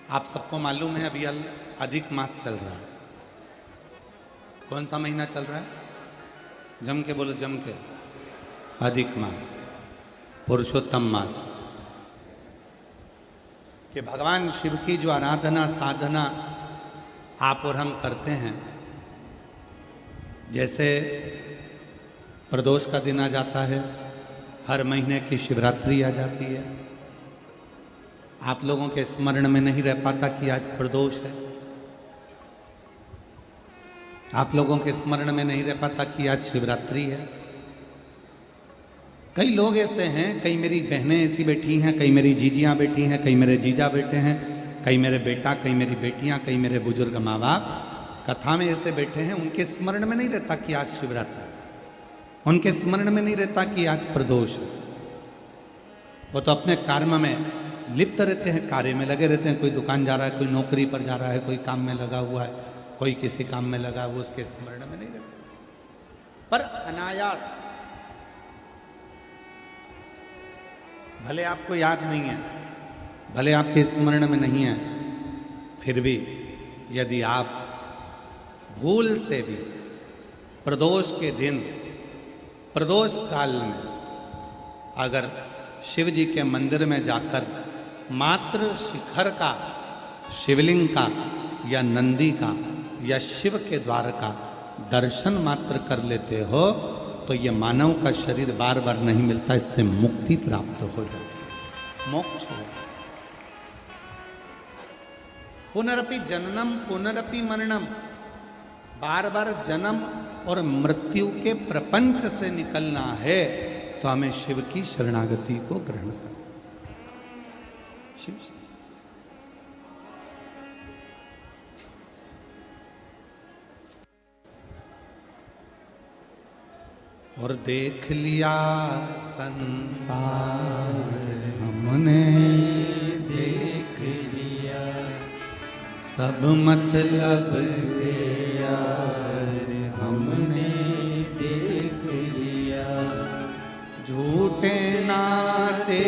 आप सबको मालूम है अभी अधिक मास चल रहा है। कौन सा महीना चल रहा है? जम के बोलो, जम के। अधिक मास, पुरुषोत्तम मास। कि भगवान शिव की जो आराधना साधना आप और हम करते हैं, जैसे प्रदोष का दिन आ जाता है, हर महीने की शिवरात्रि आ जाती है। आप लोगों के स्मरण में नहीं रह पाता कि आज प्रदोष है। आप लोगों के स्मरण में नहीं रह पाता कि आज शिवरात्रि है। कई लोग ऐसे हैं, कई मेरी बहनें ऐसी बैठी हैं, कई मेरी जीजियां बैठी हैं, कई मेरे जीजा बैठे हैं, कई मेरे बेटा, कई मेरी बेटियां, कई मेरे बुजुर्ग माँ बाप कथा में ऐसे बैठे हैं। उनके स्मरण में नहीं रहता कि आज शिवरात्रि, उनके स्मरण में नहीं रहता कि आज प्रदोष है। वो तो अपने कर्म में लिप्त रहते हैं, कार्य में लगे रहते हैं। कोई दुकान जा रहा है, कोई नौकरी पर जा रहा है, कोई काम में लगा हुआ है, कोई किसी काम में लगा हुआ, उसके स्मरण में नहीं रहता। पर अनायास, भले आपको याद नहीं है, भले आपके स्मरण में नहीं है, फिर भी यदि आप भूल से भी प्रदोष के दिन, प्रदोष काल में अगर शिव जी के मंदिर में जाकर मात्र शिखर का, शिवलिंग का या नंदी का या शिव के द्वार का दर्शन मात्र कर लेते हो, तो ये मानव का शरीर बार बार नहीं मिलता, इससे मुक्ति प्राप्त हो जाती है, मोक्ष हो। पुनरपि जननम पुनरपि मरणम, बार बार जन्म और मृत्यु के प्रपंच से निकलना है तो हमें शिव की शरणागति को ग्रहण करना। शिव और देख लिया संसार हमने, देख लिया सब मतलब के यार हमने, देख लिया झूठे नाते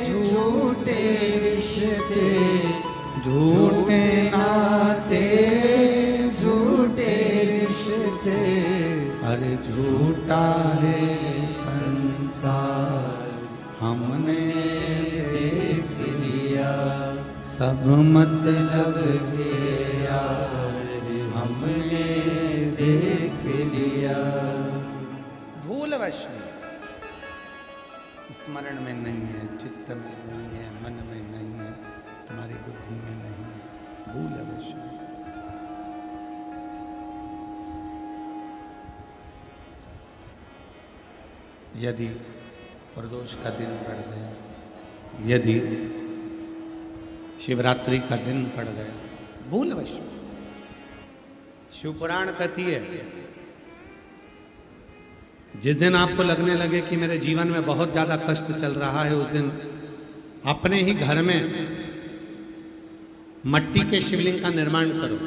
झूठे रिश्ते, झूठे नाते झूठे रिश्ते, अरे झूठा है संसार हमने देख लिया सब मतलब के यार हमने देख लिया। भूलवश में, स्मरण में नहीं है, चित्त में नहीं है, मन में नहीं है, तुम्हारी बुद्धि में नहीं है, भूलवश में। यदि प्रदोष का दिन पड़ गया, यदि शिवरात्रि का दिन पड़ गया, भूलवश, शिवपुराण कहती है जिस दिन आपको लगने लगे कि मेरे जीवन में बहुत ज्यादा कष्ट चल रहा है, उस दिन अपने ही घर में मट्टी के शिवलिंग का निर्माण करो,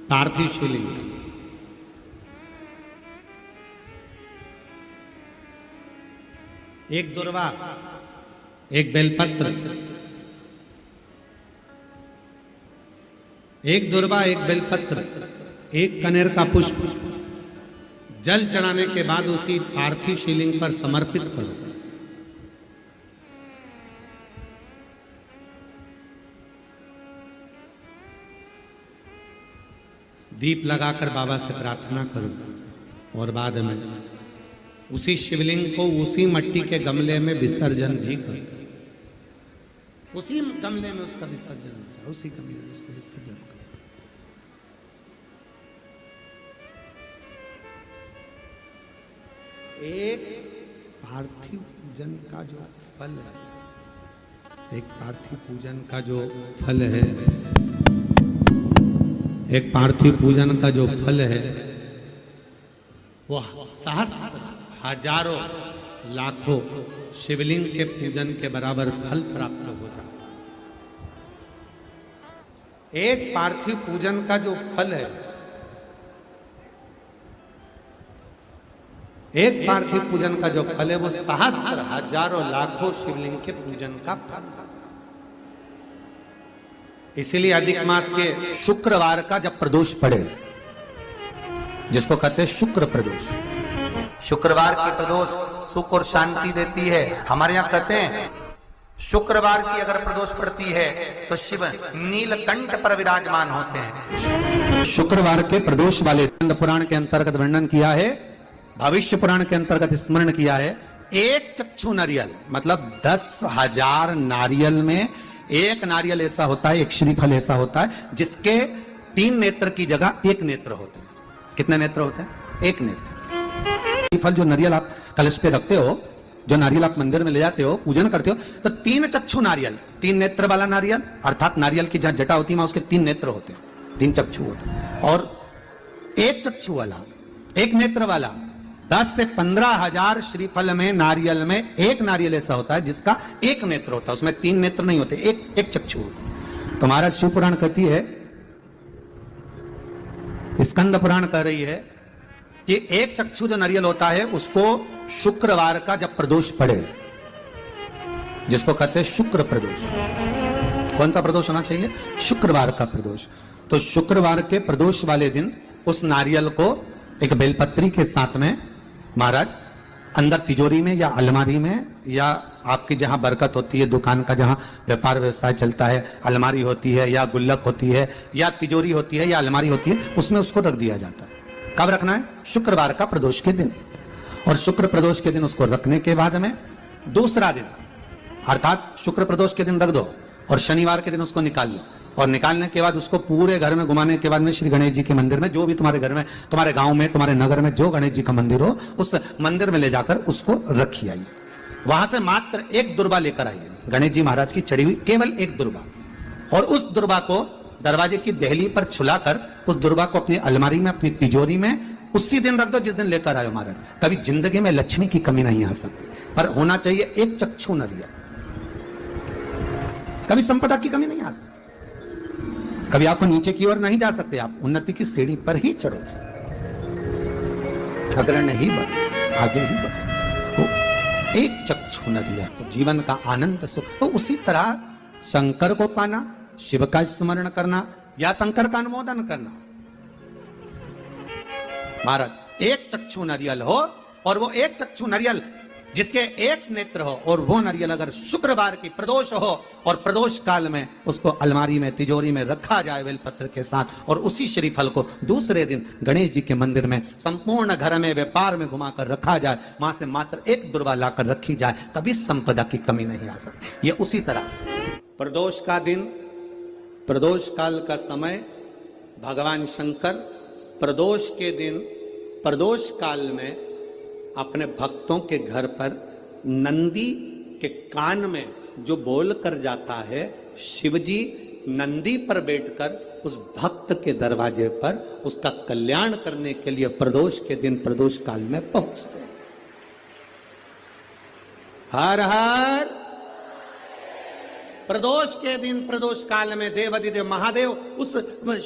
पार्थिव शिवलिंग। एक दुर्वा, एक बेलपत्र, एक दुर्वा, एक बेलपत्र, एक कनेर का पुष्प जल चढ़ाने के बाद उसी पार्थिव शिवलिंग पर समर्पित करो। दीप लगाकर बाबा से प्रार्थना करो और बाद में उसी शिवलिंग को उसी मट्टी के गमले में विसर्जन भी करो। उसी गमले में उसका विसर्जन होता है, उसी गमले में उसका विसर्जन करो। एक पार्थिव पूजन का जो फल है, एक पार्थिव पूजन का जो फल है, एक पार्थिव पूजन का जो फल है, वह सहस्त्र हजारों लाखों शिवलिंग के पूजन के बराबर फल प्राप्त हो जाता है। एक पार्थिव पूजन का जो फल है, एक पार्थिव पूजन का जो फल है, वो सहस्त्र हजारों लाखों शिवलिंग के पूजन का फल। इसीलिए अधिक मास के शुक्रवार का जब प्रदोष पड़े, जिसको कहते हैं शुक्र प्रदोष, शुक्रवार की प्रदोष सुख और शांति देती है। हमारे यहाँ कहते हैं शुक्रवार की अगर प्रदोष पड़ती है तो शिव नीलकंठ पर विराजमान होते हैं। शुक्रवार के प्रदोष वाले स्कंद पुराण के अंतर्गत वर्णन किया है, भविष्य पुराण के अंतर्गत स्मरण किया है। एक चक्षु नारियल मतलब 10,000 नारियल में एक नारियल ऐसा होता है, एक श्रीफल ऐसा होता है जिसके 3 नेत्र की जगह 1 नेत्र होते हैं। कितने नेत्र होते हैं? 1 नेत्र। श्रीफल जो नारियल आप कलश पे रखते हो, जो नारियल आप मंदिर में ले जाते हो, पूजन करते हो, तो 3 चक्षु नारियल, 3 नेत्र वाला नारियल, अर्थात नारियल की जहां जटा होती है उसके 3 नेत्र होते हैं, 3 चक्षु होते हैं। और 1 चक्षु वाला, 1 नेत्र वाला 10 से 15,000 श्रीफल में नारियल में 1 नारियल ऐसा होता है जिसका 1 नेत्र होता है, उसमें 3 नेत्र नहीं होते, एक चक्षु होता है। तो महाराज शिव पुराण कहती है, स्कंद पुराण कह रही है कि 1 चक्षु जो नारियल होता है उसको शुक्रवार का जब प्रदोष पड़े, जिसको कहते हैं शुक्र प्रदोष। कौन सा प्रदोष होना चाहिए? शुक्रवार का प्रदोष। तो शुक्रवार के प्रदोष वाले दिन उस नारियल को एक बेलपत्री के साथ में महाराज अंदर तिजोरी में या अलमारी में, या आपकी जहां बरकत होती है, दुकान का जहां व्यापार व्यवसाय चलता है, अलमारी होती है या गुल्लक होती है या तिजोरी होती है या अलमारी होती है, उसमें उसको रख दिया जाता है। कब रखना है? शुक्रवार का प्रदोष के दिन। और शुक्र प्रदोष के दिन उसको रखने के बाद में दूसरा दिन, अर्थात शुक्र प्रदोष के दिन रख दो और शनिवार के दिन उसको निकाल लो, और निकालने के बाद उसको पूरे घर में घुमाने के बाद में श्री गणेश जी के मंदिर में, जो भी तुम्हारे घर में, तुम्हारे गांव में, तुम्हारे नगर में जो गणेश जी का मंदिर हो, उस मंदिर में ले जाकर उसको रखी आइए। वहां से मात्र 1 दुर्बा लेकर आइए, गणेश जी महाराज की चढ़ी हुई केवल 1 दुर्बा, और उस दुर्बा को दरवाजे की देहली पर छुलाकर उस दुर्बा को अपनी अलमारी में, अपनी तिजोरी में उसी दिन रख दो जिस दिन लेकर आयो महाराज। कभी जिंदगी में लक्ष्मी की कमी नहीं आ सकती, पर होना चाहिए 1 चक्षु नारियल। कभी संपदा की कमी नहीं आ सकती, कभी आपको नीचे की ओर नहीं जा सकते, आप उन्नति की सीढ़ी पर ही चढ़ोगे, अगर नहीं बढ़ो आगे ही बढ़ो। तो 1 चक्षु नारियल, तो जीवन का आनंद सुख। तो उसी तरह शंकर को पाना, शिव का स्मरण करना या शंकर का अनुमोदन करना। महाराज 1 चक्षु नारियल हो, और वो 1 चक्षु नारियल जिसके 1 नेत्र हो, और वो नारियल अगर शुक्रवार की प्रदोष हो और प्रदोष काल में उसको अलमारी में, तिजोरी में रखा जाए बेलपत्र के साथ, और उसी श्रीफल को दूसरे दिन गणेश जी के मंदिर में संपूर्ण घर में, व्यापार में घुमाकर रखा जाए, वहां से मात्र 1 दुर्बा लाकर रखी जाए, कभी संपदा की कमी नहीं आ सकती। ये उसी तरह प्रदोष का दिन, प्रदोष काल का समय, भगवान शंकर प्रदोष के दिन, प्रदोष काल में अपने भक्तों के घर पर नंदी के कान में जो बोल कर जाता है, शिवजी नंदी पर बैठकर उस भक्त के दरवाजे पर उसका कल्याण करने के लिए प्रदोष के दिन, प्रदोष काल में पहुंचते हैं। हर हर। प्रदोष के दिन, प्रदोष काल में देवाधिदेव महादेव उस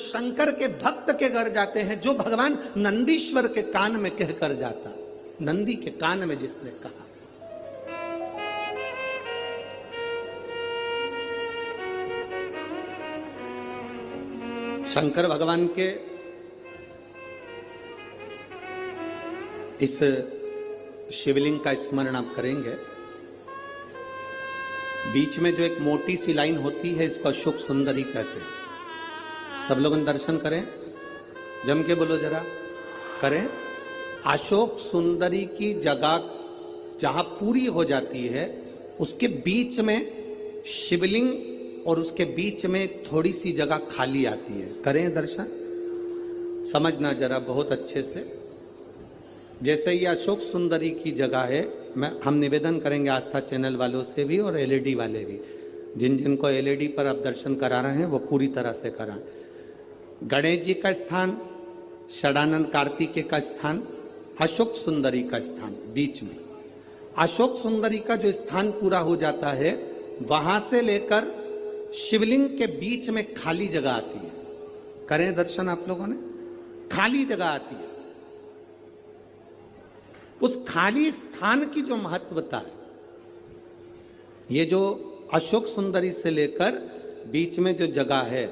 शंकर के भक्त के घर जाते हैं, जो भगवान नंदीश्वर के कान में कहकर जाता, नंदी के कान में जिसने कहा। शंकर भगवान के इस शिवलिंग का स्मरण आप करेंगे। बीच में जो एक मोटी सी लाइन होती है, इसको अशोक सुंदरी कहते हैं। सब लोग दर्शन करें, जम के बोलो जरा, करें। अशोक सुंदरी की जगह जहां पूरी हो जाती है, उसके बीच में शिवलिंग और उसके बीच में थोड़ी सी जगह खाली आती है। करें दर्शन, समझना जरा बहुत अच्छे से। जैसे ये अशोक सुंदरी की जगह है, हम निवेदन करेंगे आस्था चैनल वालों से भी और एलईडी वाले भी, जिन जिनको एलईडी पर आप दर्शन करा रहे हैं वो पूरी तरह से कराएं। गणेश जी का स्थान, षडानंद कार्तिकेय का स्थान, अशोक सुंदरी का स्थान बीच में। अशोक सुंदरी का जो स्थान पूरा हो जाता है, वहां से लेकर शिवलिंग के बीच में खाली जगह आती है। करें दर्शन आप लोगों ने, खाली जगह आती है। उस खाली स्थान की जो महत्वता है, ये जो अशोक सुंदरी से लेकर बीच में जो जगह है,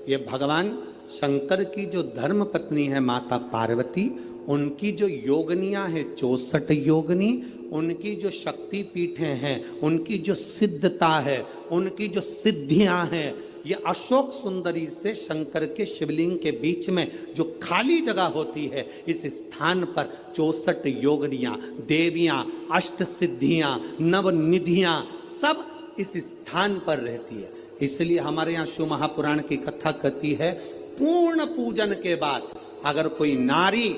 ये भगवान शंकर की जो धर्म पत्नी है माता पार्वती, उनकी जो योगनियां हैं 64 योगनी, उनकी जो शक्ति पीठें हैं, उनकी जो सिद्धता है, उनकी जो सिद्धियां हैं, ये अशोक सुंदरी से शंकर के शिवलिंग के बीच में जो खाली जगह होती है, इस स्थान पर 64 योगनियां, देवियां, अष्ट सिद्धियां, नवनिधियां सब इस स्थान पर रहती है। इसलिए हमारे यहाँ शिव महापुराण की कथा कहती है, पूर्ण पूजन के बाद अगर कोई नारी,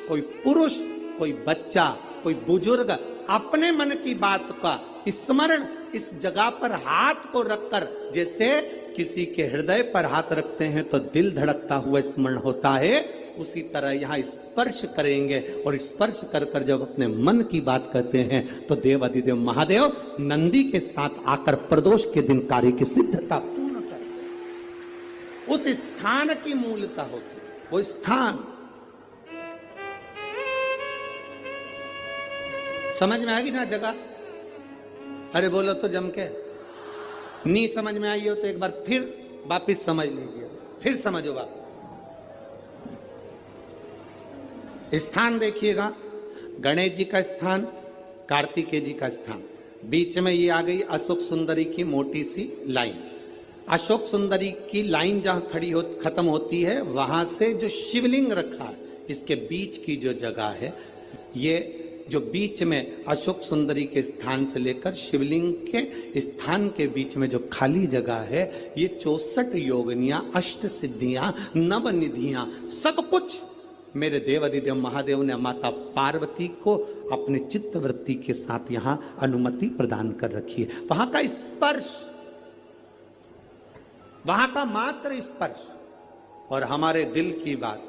कोई पुरुष, कोई बच्चा, कोई बुजुर्ग अपने मन की बात का स्मरण इस जगह पर हाथ को रखकर, जैसे किसी के हृदय पर हाथ रखते हैं तो दिल धड़कता हुआ स्मरण होता है, उसी तरह यहाँ स्पर्श करेंगे और स्पर्श कर कर जब अपने मन की बात कहते हैं तो देवाधिदेव महादेव नंदी के साथ आकर प्रदोष के दिन कार्य की सिद्धता पूर्ण करते। उस स्थान की मूलता होती है, वो स्थान समझ में आएगी ना जगह? अरे बोलो तो जम के। नहीं समझ में आई हो तो एक बार फिर वापिस समझ लीजिए, फिर समझो बात। स्थान देखिएगा, गणेश जी का स्थान, कार्तिकेय जी का स्थान, बीच में ये आ गई अशोक सुंदरी की मोटी सी लाइन। अशोक सुंदरी की लाइन जहां खत्म होती है, वहां से जो शिवलिंग रखा है, इसके बीच की जो जगह है, ये जो बीच में अशोक सुंदरी के स्थान से लेकर शिवलिंग के स्थान के बीच में जो खाली जगह है, ये 64 योगनियां, अष्ट सिद्धियां, नवनिधियां, सब कुछ मेरे देवाधिदेव महादेव ने माता पार्वती को अपने चित्तवृत्ति के साथ यहां अनुमति प्रदान कर रखी है। वहां का स्पर्श, वहां का मात्र स्पर्श और हमारे दिल की बात,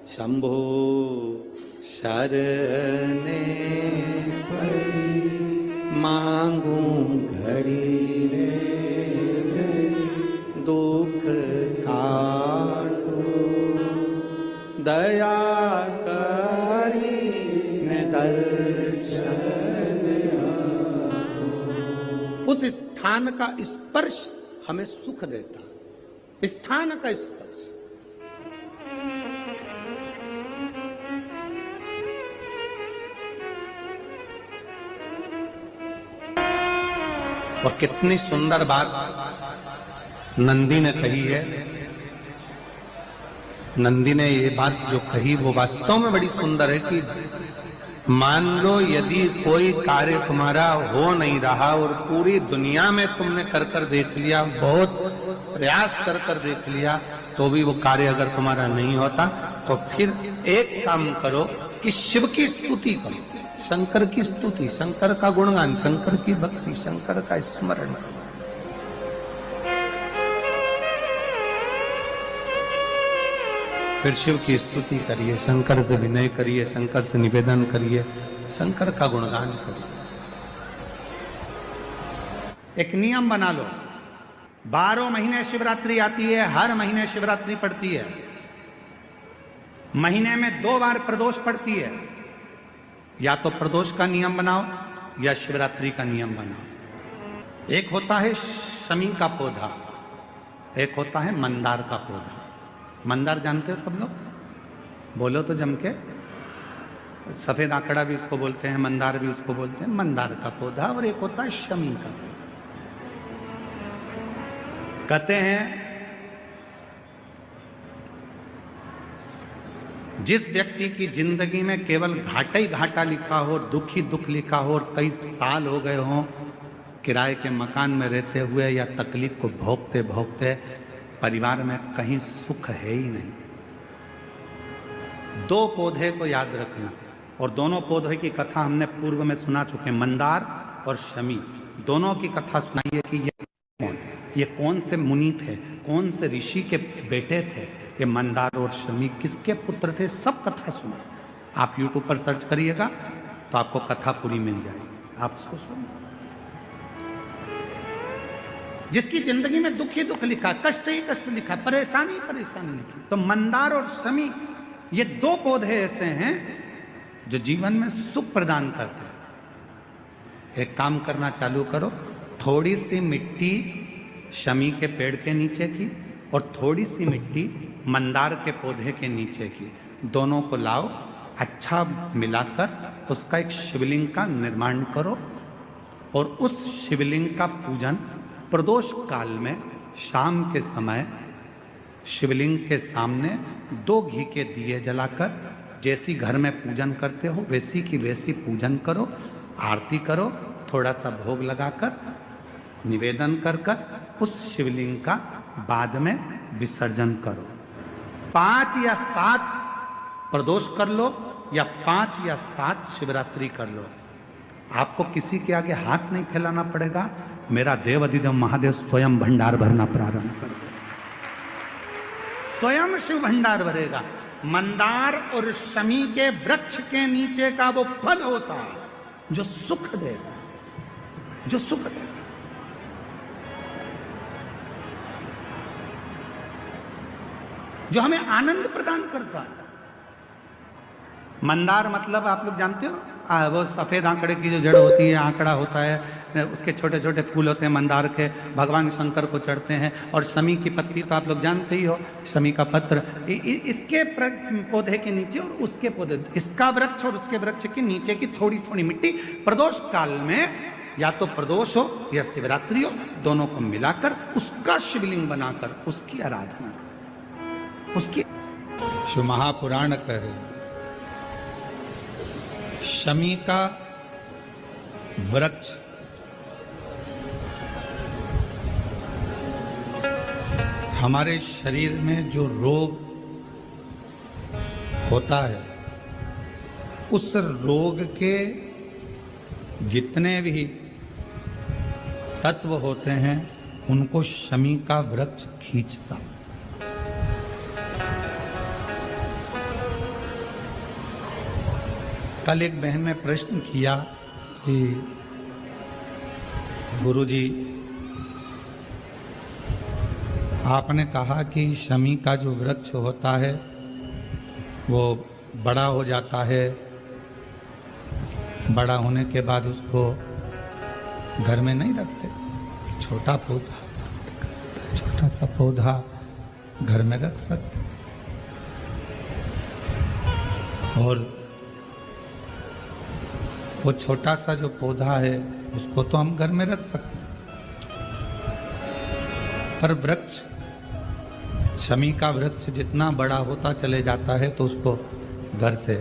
शंभो शरणे पड़ी मांगू घड़ी रे, दुख काटो दया करी ने दर्शन। उस स्थान का स्पर्श हमें सुख देता, स्थान का स्पर्श। और कितनी सुंदर बात नंदी ने कही है। नंदी ने ये बात जो कही वो वास्तव में बड़ी सुंदर है कि मान लो यदि कोई कार्य तुम्हारा हो नहीं रहा और पूरी दुनिया में तुमने कर कर देख लिया, बहुत प्रयास कर कर देख लिया, तो भी वो कार्य अगर तुम्हारा नहीं होता, तो फिर एक काम करो कि शिव की स्तुति करो, शंकर की स्तुति, शंकर का गुणगान, शंकर की भक्ति, शंकर का स्मरण। फिर शिव की स्तुति करिए, शंकर से विनय करिए, शंकर से निवेदन करिए, शंकर का गुणगान करिए। एक नियम बना लो, 12 महीने शिवरात्रि आती है, हर महीने शिवरात्रि पड़ती है, महीने में 2 बार प्रदोष पड़ती है। या तो प्रदोष का नियम बनाओ या शिवरात्रि का नियम बनाओ। एक होता है शमी का पौधा, एक होता है मंदार का पौधा। मंदार जानते हो सब लोग? बोलो तो जम के। सफेद आंकड़ा भी उसको बोलते हैं, मंदार भी उसको बोलते हैं। मंदार का पौधा और एक होता है शमी का पौधा। कहते हैं जिस व्यक्ति की जिंदगी में केवल घाटा ही घाटा लिखा हो, दुख ही दुख लिखा हो और कई साल हो गए हों किराए के मकान में रहते हुए या तकलीफ को भोगते भोगते, परिवार में कहीं सुख है ही नहीं, 2 पौधे को याद रखना। और दोनों पौधे की कथा हमने पूर्व में सुना चुके, मंदार और शमी, दोनों की कथा सुनाइए कि ये कौन से मुनि थे, कौन से ऋषि के बेटे थे, ये मंदार और शमी किसके पुत्र थे, सब कथा सुने। आप YouTube पर सर्च करिएगा तो आपको कथा पूरी मिल जाएगी, आप उसको सुनिए। जिसकी जिंदगी में दुख ही दुख लिखा, कष्ट ही कष्ट लिखा, परेशानी ही परेशानी लिखी, तो मंदार और शमी ये 2 पौधे ऐसे हैं जो जीवन में सुख प्रदान करते हैं। एक काम करना चालू करो, थोड़ी सी मिट्टी शमी के पेड़ के नीचे की और थोड़ी सी मिट्टी मंदार के पौधे के नीचे की, दोनों को लाओ, अच्छा मिलाकर उसका एक शिवलिंग का निर्माण करो और उस शिवलिंग का पूजन प्रदोष काल में शाम के समय शिवलिंग के सामने 2 घी के दिए जलाकर जैसी घर में पूजन करते हो वैसी की वैसी पूजन करो, आरती करो, थोड़ा सा भोग लगाकर निवेदन कर कर उस शिवलिंग का बाद में विसर्जन करो। 5 या 7 प्रदोष कर लो या 5 या 7 शिवरात्रि कर लो, आपको किसी के आगे हाथ नहीं फैलाना पड़ेगा। मेरा देव अधिदेव महादेव स्वयं भंडार भरना प्रारंभ कर देगा, स्वयं शिव भंडार भरेगा। मंदार और शमी के वृक्ष के नीचे का वो फल होता है जो सुख देगा, जो सुख देगा। जो हमें आनंद प्रदान करता है। मंदार मतलब आप लोग जानते हो, वो सफेद आंकड़े की जो जड़ होती है, आंकड़ा होता है, उसके छोटे छोटे फूल होते हैं मंदार के, भगवान शंकर को चढ़ते हैं। और शमी की पत्ती तो आप लोग जानते ही हो, शमी का पत्र, इसके पौधे के नीचे और उसके पौधे, इसका वृक्ष और उसके वृक्ष के नीचे की थोड़ी थोड़ी मिट्टी प्रदोष काल में या तो प्रदोष हो या शिवरात्रि हो, दोनों को मिलाकर उसका शिवलिंग बनाकर उसकी आराधना, उसकी शिव महापुराण करे। शमी का वृक्ष हमारे शरीर में जो रोग होता है उस रोग के जितने भी तत्व होते हैं उनको शमी का वृक्ष खींचता। कल एक बहन ने प्रश्न किया कि गुरुजी आपने कहा कि शमी का जो वृक्ष होता है वो बड़ा हो जाता है, बड़ा होने के बाद उसको घर में नहीं रखते, छोटा पौधा, छोटा सा पौधा घर में रख सकते। और वो छोटा सा जो पौधा है उसको तो हम घर में रख सकते हैं, पर वृक्ष, शमी का वृक्ष जितना बड़ा होता चले जाता है तो उसको घर से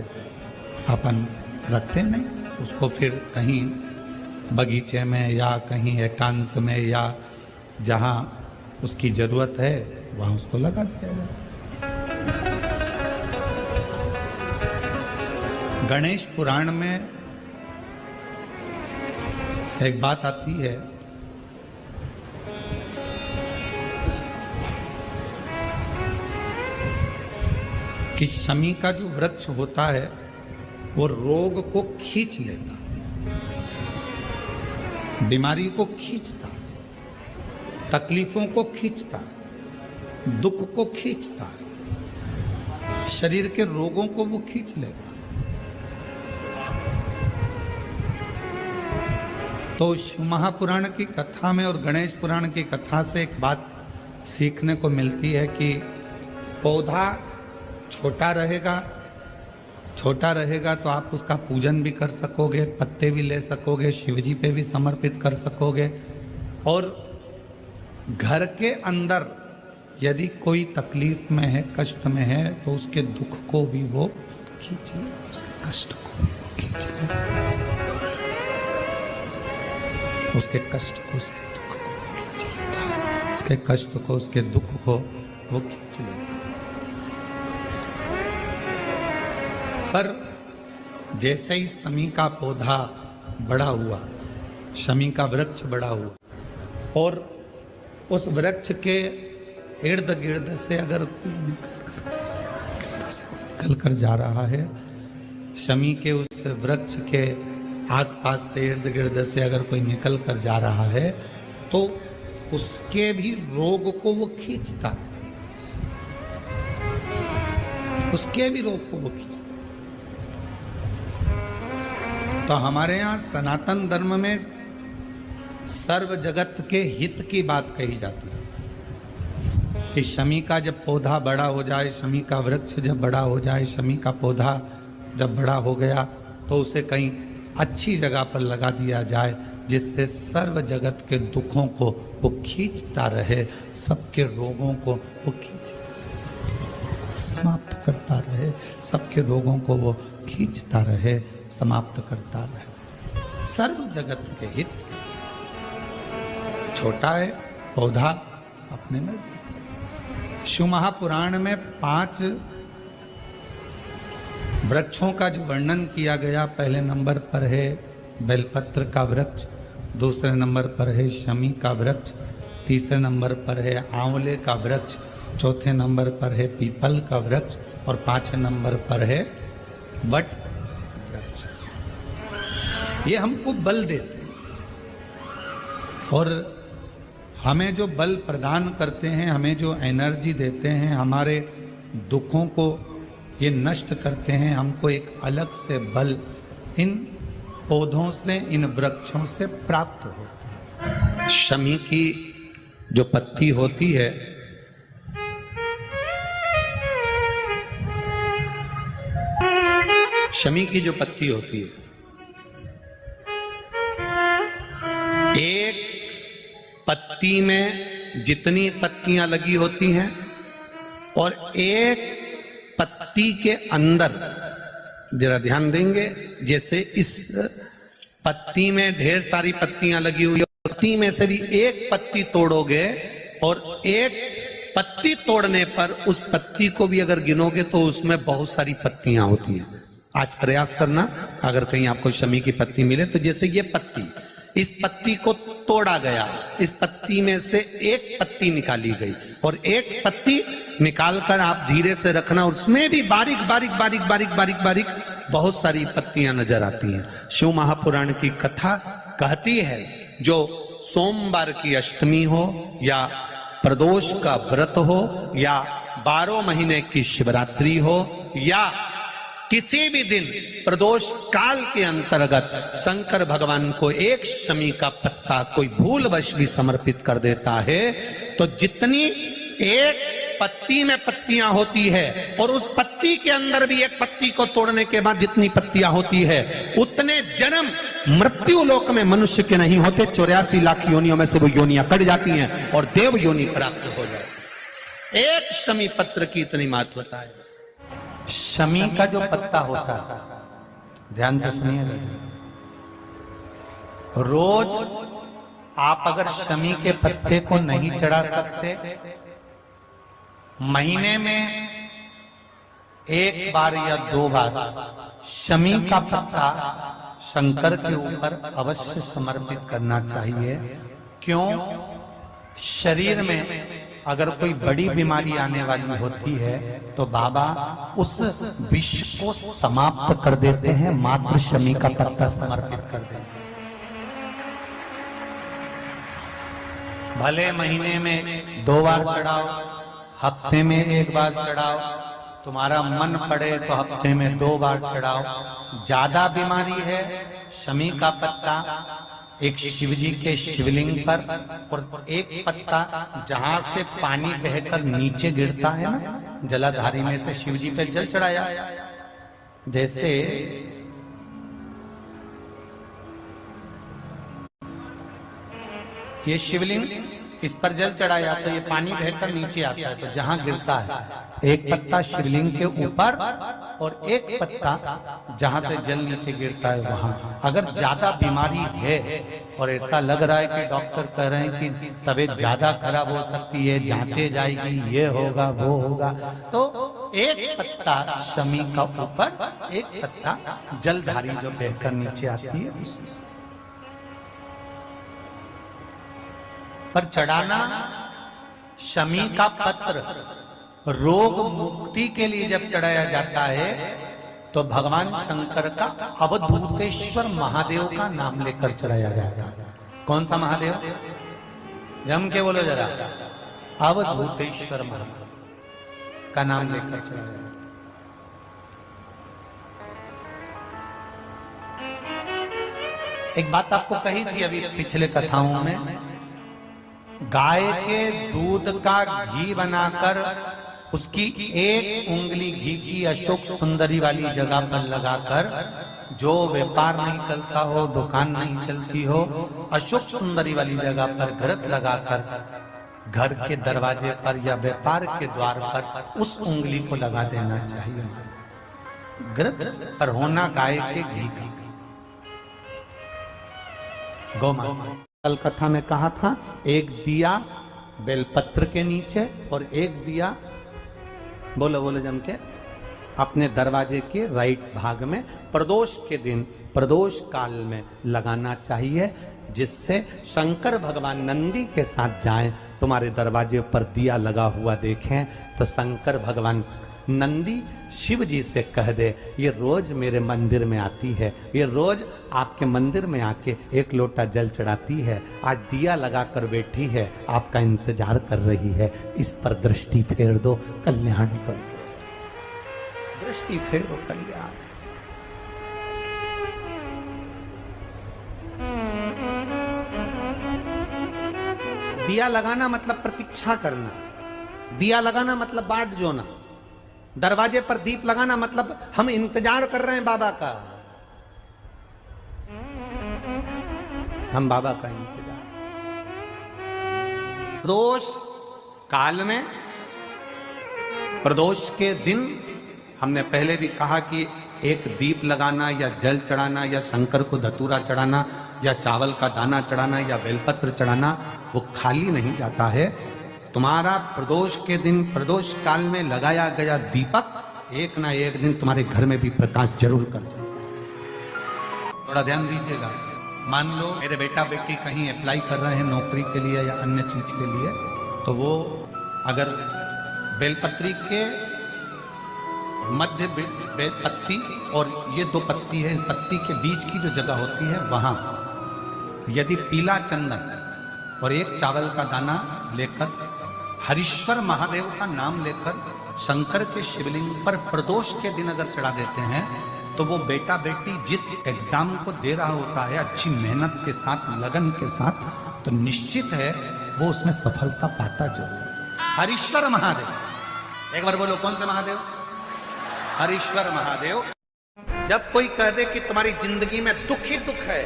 अपन रखते नहीं, उसको फिर कहीं बगीचे में या कहीं एकांत में या जहाँ उसकी ज़रूरत है वहाँ उसको लगा दिया जाए। गणेश पुराण में एक बात आती है कि शमी का जो वृक्ष होता है वो रोग को खींच लेता, बीमारी को खींचता, तकलीफों को खींचता, दुख को खींचता, शरीर के रोगों को वो खींच लेता। तो शिव महापुराण की कथा में और गणेश पुराण की कथा से एक बात सीखने को मिलती है कि पौधा छोटा रहेगा तो आप उसका पूजन भी कर सकोगे, पत्ते भी ले सकोगे, शिव जी पे भी समर्पित कर सकोगे। और घर के अंदर यदि कोई तकलीफ में है, कष्ट में है, तो उसके दुख को भी वो खींच ले, उसके कष्ट को भी वो खींच ले, उसके कष्ट को, उसके दुख को खींच लेता है, उसके कष्ट को, उसके दुख को वो खींच लेता है। पर जैसे ही शमी का पौधा बड़ा हुआ, शमी का वृक्ष बड़ा हुआ और उस वृक्ष के इर्द गिर्द से अगर निकल कर जा रहा है, शमी के उस वृक्ष के आसपास से इर्द गिर्द से अगर कोई निकल कर जा रहा है तो उसके भी रोग को वो खींचता, उसके भी रोग को वो खींचता। तो हमारे यहाँ सनातन धर्म में सर्व जगत के हित की बात कही जाती है कि शमी का जब पौधा बड़ा हो जाए, शमी का वृक्ष जब बड़ा हो जाए, शमी का पौधा जब बड़ा हो गया तो उसे कहीं अच्छी जगह पर लगा दिया जाए, जिससे सर्व जगत के दुखों को वो खींचता रहे, सबके रोगों को वो समाप्त करता रहे, सबके रोगों को वो खींचता रहे, समाप्त करता रहे। सर्व जगत के हित। छोटा है पौधा अपने नजदीक। शिव महापुराण में 5 वृक्षों का जो वर्णन किया गया, पहले नंबर पर है बेलपत्र का वृक्ष, दूसरे नंबर पर है शमी का वृक्ष, तीसरे नंबर पर है आंवले का वृक्ष, चौथे नंबर पर है पीपल का वृक्ष और 5वें नंबर पर है वट वृक्ष। ये हमको बल देते हैं और हमें जो बल प्रदान करते हैं, हमें जो एनर्जी देते हैं, हमारे दुखों को ये नष्ट करते हैं। हमको एक अलग से बल इन पौधों से, इन वृक्षों से प्राप्त होता है। शमी की जो पत्ती होती है, शमी की जो पत्ती होती है, एक पत्ती में जितनी पत्तियां लगी होती हैं और एक पत्ती के अंदर, जरा ध्यान देंगे, जैसे इस पत्ती में ढेर सारी पत्तियां लगी हुई है, पत्ती में से भी एक पत्ती तोड़ोगे और एक पत्ती तोड़ने पर उस पत्ती को भी अगर गिनोगे तो उसमें बहुत सारी पत्तियां होती हैं। आज प्रयास करना, अगर कहीं आपको शमी की पत्ती मिले तो जैसे ये पत्ती, इस पत्ती को तोड़ा गया, इस पत्ती में से एक पत्ती निकाली गई और एक पत्ती निकालकर आप धीरे से रखना, उसमें भी बारीक बारीक बारीक बारीक बारीक बारीक बहुत सारी पत्तियां नजर आती हैं। शिव महापुराण की कथा कहती है, जो सोमवार की अष्टमी हो या प्रदोष का व्रत हो या 12 महीने की शिवरात्रि हो या किसी भी दिन प्रदोष काल के अंतर्गत शंकर भगवान को एक शमी का पत्ता कोई भूलवश भी समर्पित कर देता है, तो जितनी एक पत्ती में पत्तियां होती है और उस पत्ती के अंदर भी एक पत्ती को तोड़ने के बाद जितनी पत्तियां होती है, उतने जन्म मृत्यु लोक में मनुष्य के नहीं होते। 84 लाख योनियों में से वो योनियां कट जाती हैं और देव योनि प्राप्त हो जाए। एक शमी पत्र की इतनी महत्वता है। शमी का जो पत्ता होता है, ध्यान से सुनिएगा, रोज आप अगर शमी के पत्ते को नहीं चढ़ा सकते, महीने में 1 बार या 2 बार शमी का पत्ता शंकर के ऊपर अवश्य समर्पित करना चाहिए। क्यों? शरीर में अगर कोई बड़ी बीमारी आने वाली होती है तो बाबा उस विष को समाप्त कर देते हैं, मात्र शमी का पत्ता समर्पित कर देते हैं। भले महीने में 2 बार चढ़ाओ, हफ्ते में 1 बार चढ़ाओ, तुम्हारा मन पड़े तो हफ्ते में 2 बार चढ़ाओ। ज्यादा बीमारी है, शमी का पत्ता एक शिव जी के शिवलिंग पर और एक पत्ता जहां से पानी बहकर नीचे गिरता है ना, जलाधारी में से शिव जी पे जल चढ़ाया। जैसे ये शिवलिंग, इस पर जल चढ़ाया तो ये पानी बहकर नीचे आता है, तो जहां गिरता है एक पत्ता शिवलिंग के ऊपर और एक पत्ता जहां से जल नीचे गिरता है वहां। अगर ज्यादा बीमारी है और ऐसा लग रहा है कि डॉक्टर कह रहे हैं कि तबीयत ज्यादा खराब हो सकती है, जांचे जाएगी, ये होगा वो होगा, तो एक पत्ता शमी का ऊपर, एक पत्ता जलधारी जो बहकर नीचे आती है उस पर चढ़ाना। शमी का पत्र रोग मुक्ति के लिए जब चढ़ाया जाता है तो भगवान शंकर का अवधूतेश्वर महादेव का नाम लेकर चढ़ाया जाता है। कौन सा महादेव? जम के बोलो जरा। अवधूतेश्वर महादेव का नाम लेकर चढ़ाया जाता है। एक बात आपको कही थी अभी पिछले कथाओं में, गाय के दूध का घी बनाकर उसकी एक उंगली घी की अशोक सुंदरी वाली जगह पर लगाकर जो व्यापार नहीं चलता हो, दुकान नहीं चलती हो, अशोक सुंदरी वाली जगह पर घृत लगाकर घर के दरवाजे पर या व्यापार के द्वार पर उस उंगली को लगा देना चाहिए। घृत पर होना गाय के घी का। गौ माता कल कथा में कहा था, एक दिया बेलपत्र के नीचे और एक दिया बोलो बोलो जम के अपने दरवाजे के राइट भाग में प्रदोष के दिन प्रदोष काल में लगाना चाहिए, जिससे शंकर भगवान नंदी के साथ जाएं, तुम्हारे दरवाजे पर दिया लगा हुआ देखें तो शंकर भगवान नंदी शिव जी से कह दे, ये रोज मेरे मंदिर में आती है, ये रोज आपके मंदिर में आके एक लोटा जल चढ़ाती है, आज दिया लगाकर बैठी है, आपका इंतजार कर रही है, इस पर दृष्टि फेर दो, कल्याण कर दो। दृष्टि फेरो, कल्याण। दिया लगाना मतलब प्रतीक्षा करना, दिया लगाना मतलब बाट जोना, दरवाजे पर दीप लगाना मतलब हम इंतजार कर रहे हैं बाबा का, हम बाबा का इंतजार। प्रदोष काल में, प्रदोष के दिन हमने पहले भी कहा कि एक दीप लगाना या जल चढ़ाना या शंकर को धतूरा चढ़ाना या चावल का दाना चढ़ाना या बेलपत्र चढ़ाना वो खाली नहीं जाता है। तुम्हारा प्रदोष के दिन प्रदोष काल में लगाया गया दीपक एक ना एक दिन तुम्हारे घर में भी प्रकाश जरूर कर जाएगा। थोड़ा ध्यान दीजिएगा। मान लो मेरे बेटा बेटी कहीं अप्लाई कर रहे हैं नौकरी के लिए या अन्य चीज के लिए, तो वो अगर बेलपत्री के मध्य पत्ती और ये दो पत्ती है, इस पत्ती के बीच की जो जगह होती है वहां यदि पीला चंदन और एक चावल का दाना लेकर हरीश्वर महादेव का नाम लेकर शंकर के शिवलिंग पर प्रदोष के दिन अगर चढ़ा देते हैं तो वो बेटा बेटी जिस एग्जाम को दे रहा होता है अच्छी मेहनत के साथ, लगन के साथ, तो निश्चित है वो उसमें सफलता पाता जरूर। हरीश्वर महादेव, एक बार बोलो कौन से महादेव? हरीश्वर महादेव। जब कोई कह दे कि तुम्हारी जिंदगी में दुख ही दुख है,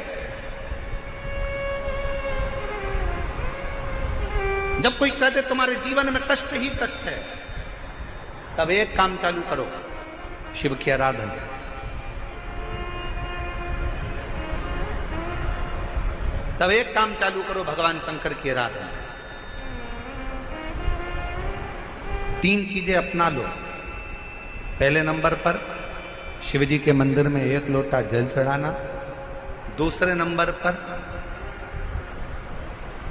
जब कोई कह दे तुम्हारे जीवन में कष्ट ही कष्ट है, तब एक काम चालू करो, शिव की आराधना। तब एक काम चालू करो, भगवान शंकर की आराधना। 3 चीजें अपना लो। पहले नंबर पर शिव जी के मंदिर में एक लोटा जल चढ़ाना। दूसरे नंबर पर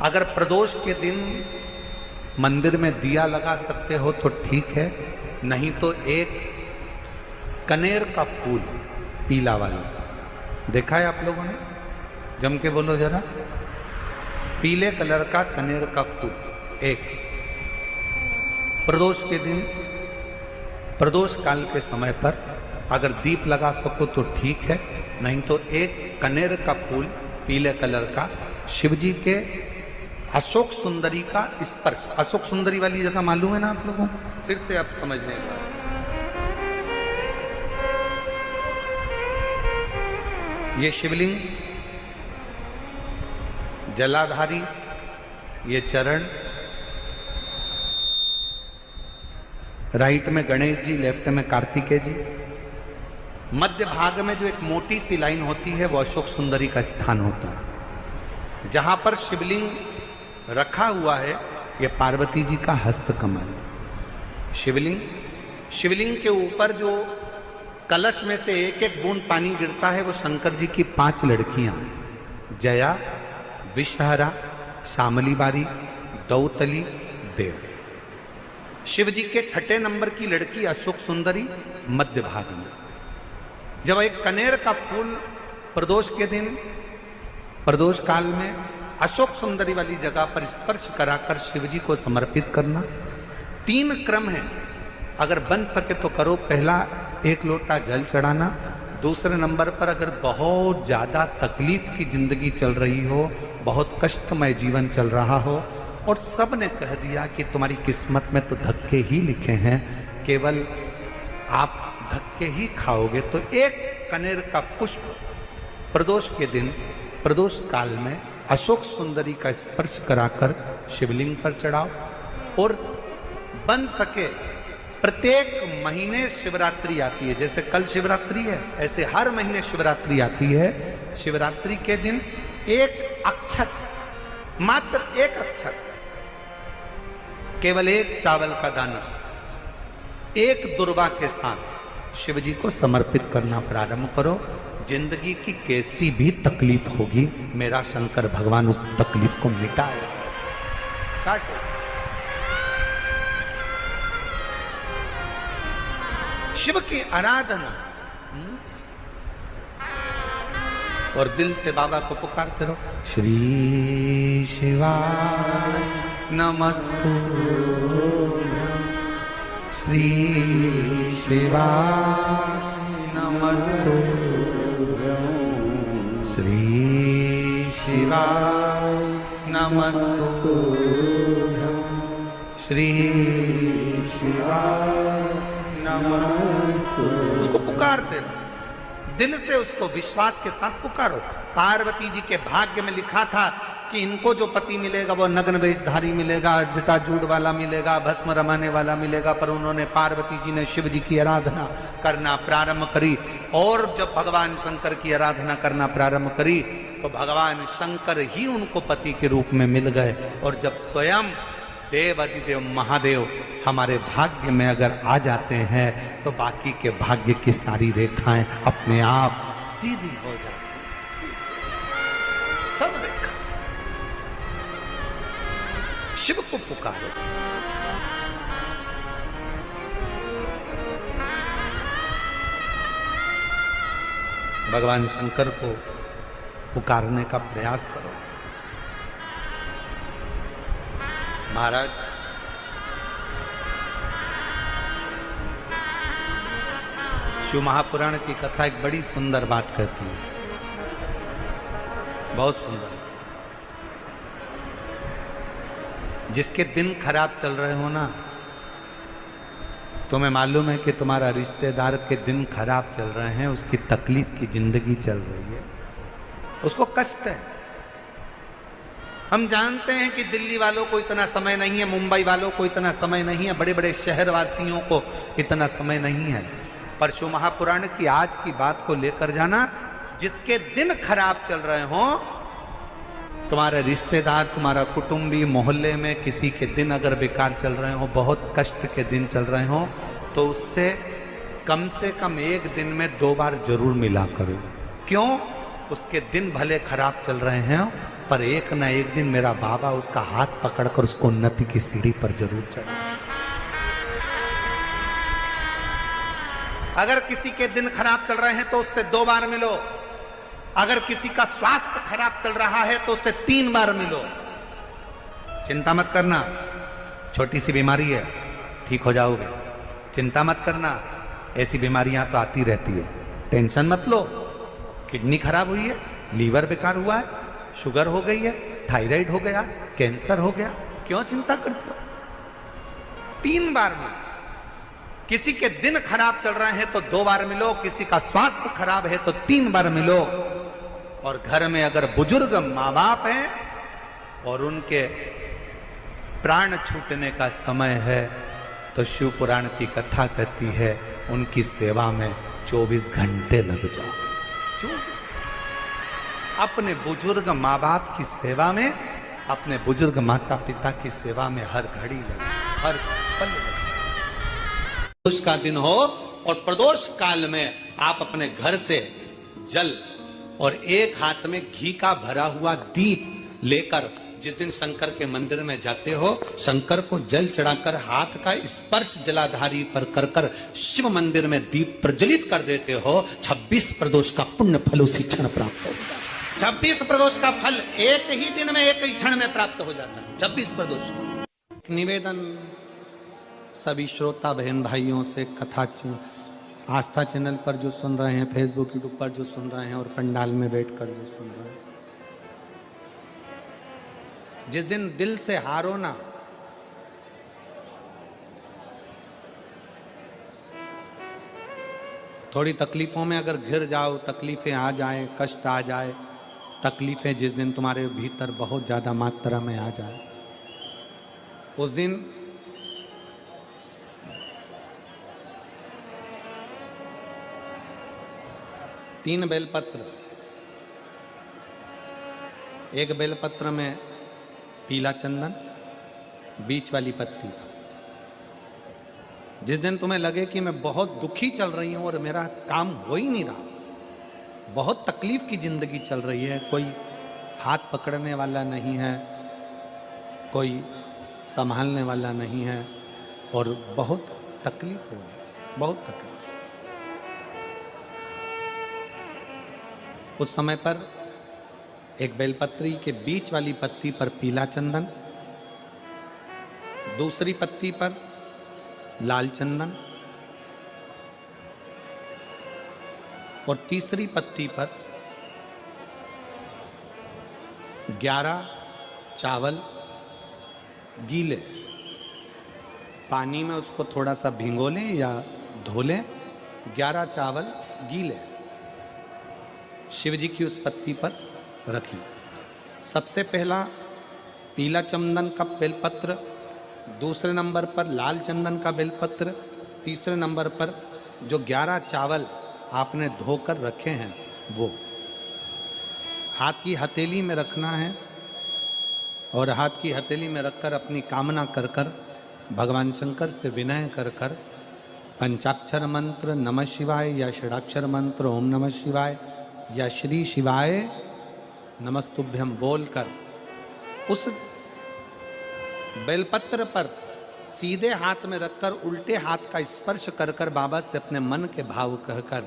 अगर प्रदोष के दिन मंदिर में दिया लगा सकते हो तो ठीक है, नहीं तो एक कनेर का फूल पीला वाला, देखा है आप लोगों ने? जम के बोलो जरा। पीले कलर का कनेर का फूल एक प्रदोष के दिन, प्रदोष काल के समय पर अगर दीप लगा सको तो ठीक है, नहीं तो एक कनेर का फूल पीले कलर का शिव जी के अशोक सुंदरी का स्पर्श। अशोक सुंदरी वाली जगह मालूम है ना आप लोगों? फिर से आप समझने का, ये शिवलिंग, जलाधारी, ये चरण, राइट में गणेश जी, लेफ्ट में कार्तिकेय जी, मध्य भाग में जो एक मोटी सी लाइन होती है वो अशोक सुंदरी का स्थान होता है। जहां पर शिवलिंग रखा हुआ है ये पार्वती जी का हस्त कमल। शिवलिंग के ऊपर जो कलश में से एक एक बूंद पानी गिरता है वो शंकर जी की 5 लड़कियां, जया, विषहरा, शामली बारी, दौतली, देव। शिव जी के 6ठे नंबर की लड़की अशोक सुंदरी मध्य भाग में। जब एक कनेर का फूल प्रदोष के दिन, प्रदोष काल में अशोक सुंदरी वाली जगह पर स्पर्श कराकर शिव जी को समर्पित करना। 3 क्रम है, अगर बन सके तो करो। पहला एक लोटा जल चढ़ाना, दूसरे नंबर पर अगर बहुत ज़्यादा तकलीफ की जिंदगी चल रही हो, बहुत कष्टमय जीवन चल रहा हो और सब ने कह दिया कि तुम्हारी किस्मत में तो धक्के ही लिखे हैं, केवल आप धक्के ही खाओगे, तो एक कनेर का पुष्प प्रदोष के दिन, प्रदोष काल में अशोक सुंदरी का स्पर्श कराकर शिवलिंग पर चढ़ाओ और बन सके प्रत्येक महीने शिवरात्रि आती है, जैसे कल शिवरात्रि है ऐसे हर महीने शिवरात्रि आती है। शिवरात्रि के दिन एक अक्षत, मात्र एक अक्षत, केवल एक चावल का दाना, एक दुर्वा के साथ शिव जी को समर्पित करना प्रारंभ करो। जिंदगी की कैसी भी तकलीफ होगी, मेरा शंकर भगवान उस तकलीफ को मिटाएगा। काटो। शिव की आराधना और दिल से बाबा को पुकारते रहो। श्री शिवाय नमस्तु, श्री शिवाय नमस्तु, श्री शिवाय नमस्तु, श्री शिवाय नमस्तु। उसको पुकारते रहो, दिल से उसको विश्वास के साथ पुकारो। पार्वती जी के भाग्य में लिखा था कि इनको जो पति मिलेगा वो नग्न वेशधारी मिलेगा, जटाजूट वाला मिलेगा, भस्म रमाने वाला मिलेगा, पर उन्होंने, पार्वती जी ने शिव जी की आराधना करना प्रारंभ करी और जब भगवान शंकर की आराधना करना प्रारंभ करी तो भगवान शंकर ही उनको पति के रूप में मिल गए। और जब स्वयं देव अधिदेव महादेव हमारे भाग्य में अगर आ जाते हैं तो बाकी के भाग्य की सारी रेखाएं अपने आप सीधी हो जाती हैं। सब रेखा शिव को पुकारो। भगवान शंकर को पुकारने का प्रयास करो। महाराज, शिव महापुराण की कथा एक बड़ी सुंदर बात कहती है, बहुत सुंदर। जिसके दिन खराब चल रहे हो ना, तुम्हें मालूम है कि तुम्हारा रिश्तेदार के दिन खराब चल रहे हैं, उसकी तकलीफ की जिंदगी चल रही है, उसको कष्ट है। हम जानते हैं कि दिल्ली वालों को इतना समय नहीं है, मुंबई वालों को इतना समय नहीं है, बड़े बड़े शहर वासियों को इतना समय नहीं है, पर शिव महापुराण की आज की बात को लेकर जाना। जिसके दिन खराब चल रहे हो, तुम्हारा रिश्तेदार, तुम्हारा कुटुंबी, मोहल्ले में किसी के दिन अगर बेकार चल रहे हो, बहुत कष्ट के दिन चल रहे हो, तो उससे कम से कम एक दिन में 2 बार जरूर मिला करो। क्यों? उसके दिन भले खराब चल रहे हैं, पर एक ना एक दिन मेरा बाबा उसका हाथ पकड़कर उसको उन्नति की सीढ़ी पर जरूर चढ़ा। अगर किसी के दिन खराब चल रहे हैं तो उससे 2 बार मिलो। अगर किसी का स्वास्थ्य खराब चल रहा है तो उससे 3 बार मिलो। चिंता मत करना, छोटी सी बीमारी है, ठीक हो जाओगे। चिंता मत करना, ऐसी बीमारियां तो आती रहती है, टेंशन मत लो। किडनी खराब हुई है, लीवर बेकार हुआ है, शुगर हो गई है, थायराइड हो गया, कैंसर हो गया, क्यों चिंता करते हो? 3 बार मिलो। किसी के दिन खराब चल रहे हैं तो 2 बार मिलो, किसी का स्वास्थ्य खराब है तो 3 बार मिलो। और घर में अगर बुजुर्ग माँ बाप हैं और उनके प्राण छूटने का समय है तो शिव पुराण की कथा कहती है उनकी सेवा में 24 घंटे लग जाओ। 24 अपने बुजुर्ग माँ बाप की सेवा में, अपने बुजुर्ग माता पिता की सेवा में हर घड़ी लगे, हर पल लगे। प्रदोष का दिन हो और प्रदोष काल में आप अपने घर से जल और एक हाथ में घी का भरा हुआ दीप लेकर जिस दिन शंकर के मंदिर में जाते हो, शंकर को जल चढ़ाकर हाथ का स्पर्श जलाधारी पर कर कर शिव मंदिर में दीप प्रज्वलित कर देते हो, 26 प्रदोष का पुण्य फल उसी क्षण प्राप्त हो जाता है। 26 प्रदोष का फल एक ही दिन में, एक ही क्षण में प्राप्त हो जाता है। 26 प्रदोष। निवेदन सभी श्रोता बहन भाइयों से, कथा आस्था चैनल पर जो सुन रहे हैं, फेसबुक यूट्यूब पर जो सुन रहे हैं और पंडाल में बैठकर जो सुन रहे हैं, जिस दिन दिल से हारो ना, थोड़ी तकलीफों में अगर घिर जाओ, तकलीफें आ जाए, कष्ट आ जाए, तकलीफें जिस दिन तुम्हारे भीतर बहुत ज़्यादा मात्रा में आ जाए, उस दिन तीन बेलपत्र, एक बेलपत्र में पीला चंदन, बीच वाली पत्ती पर, जिस दिन तुम्हें लगे कि मैं बहुत दुखी चल रही हूं और मेरा काम हो ही नहीं रहा, बहुत तकलीफ की जिंदगी चल रही है, कोई हाथ पकड़ने वाला नहीं है, कोई संभालने वाला नहीं है और बहुत तकलीफ हो रही है, बहुत तकलीफ। उस समय पर एक बेलपत्री के बीच वाली पत्ती पर पीला चंदन, दूसरी पत्ती पर लाल चंदन और तीसरी पत्ती पर 11 चावल गीले, पानी में उसको थोड़ा सा भिगो लें या धो लें, 11 चावल गीले शिव जी की उस पत्ती पर रखें। सबसे पहला पीला चंदन का बेलपत्र, दूसरे नंबर पर लाल चंदन का बेलपत्र, तीसरे नंबर पर जो 11 चावल आपने धोकर रखे हैं वो हाथ की हथेली में रखना है और हाथ की हथेली में रखकर अपनी कामना कर कर भगवान शंकर से विनय कर कर पंचाक्षर मंत्र नमः शिवाय या षडाक्षर मंत्र ओम नमः शिवाय या श्री शिवाय नमस्तुभ्यम बोलकर उस बेलपत्र पर सीधे हाथ में रखकर उल्टे हाथ का स्पर्श कर कर बाबा से अपने मन के भाव कहकर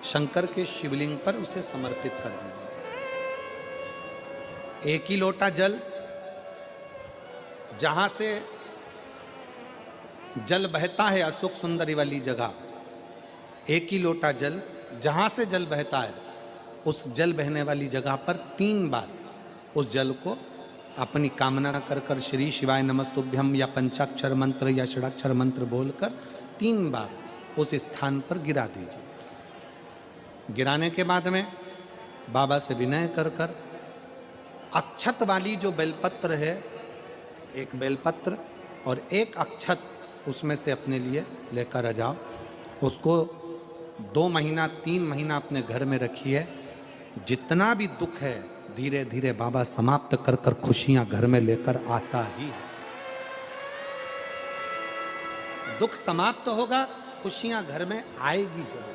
शंकर के शिवलिंग पर उसे समर्पित कर दीजिए। एक ही लोटा जल, जहां से जल बहता है अशोक सुंदरी वाली जगह, एक ही लोटा जल, जहां से जल बहता है उस जल बहने वाली जगह पर 3 बार उस जल को अपनी कामना कर कर श्री शिवाय नमस्तुभ्यम या पंचाक्षर मंत्र या षडाक्षर मंत्र बोलकर 3 बार उस स्थान पर गिरा दीजिए। गिराने के बाद में बाबा से विनय कर कर अक्षत वाली जो बेलपत्र है, एक बेलपत्र और एक अक्षत उसमें से अपने लिए लेकर आ जाओ। उसको 2 महीना 3 महीना अपने घर में रखिए। जितना भी दुख है धीरे धीरे बाबा समाप्त कर कर खुशियां घर में लेकर आता ही है। दुख समाप्त होगा, खुशियां घर में आएगी जरूर।